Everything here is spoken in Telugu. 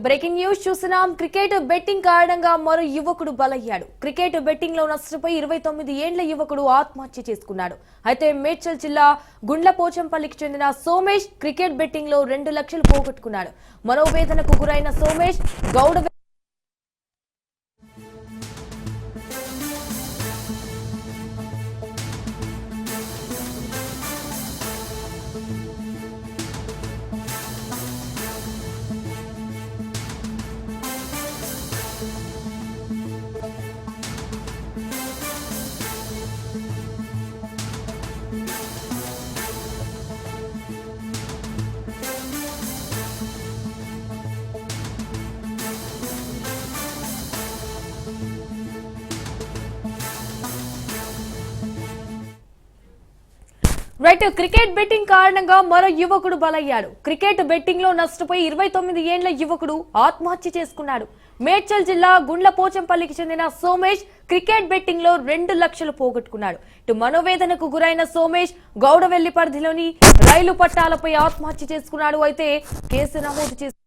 బ్రేకింగ్ న్యూస్ చూసినాం. క్రికెట్ బెట్టింగ్ కారణంగా మరో యువకుడు బలయ్యాడు. క్రికెట్ బెట్టింగ్ లో నష్టపోయి 29 ఏండ్ల యువకుడు ఆత్మహత్య చేసుకున్నాడు. అయితే మేడ్చల్ జిల్లా గుండ్లపోచంపల్లికి చెందిన సోమేష్ క్రికెట్ బెట్టింగ్ లో 2 లక్షలు పోగొట్టుకున్నాడు. మనోవేదనకు గురైన సోమేష్ గౌడ క్రికెట్ బెట్టింగ్ కారణంగా మరో యువకుడు బలయ్యాడు. క్రికెట్ బెట్టింగ్ లో నష్టపోయి 29 ఏండ్ల యువకుడు ఆత్మహత్య చేసుకున్నాడు. మేడ్చల్ జిల్లా గుండ్లపోచంపల్లికి చెందిన సోమేష్ క్రికెట్ బెట్టింగ్ లో 2 లక్షలు పోగొట్టుకున్నాడు. ఇటు మనోవేదనకు గురైన సోమేష్ గౌడవెల్లి పరిధిలోని రైలు పట్టాలపై ఆత్మహత్య చేసుకున్నాడు. అయితే కేసు నమోదు చేసి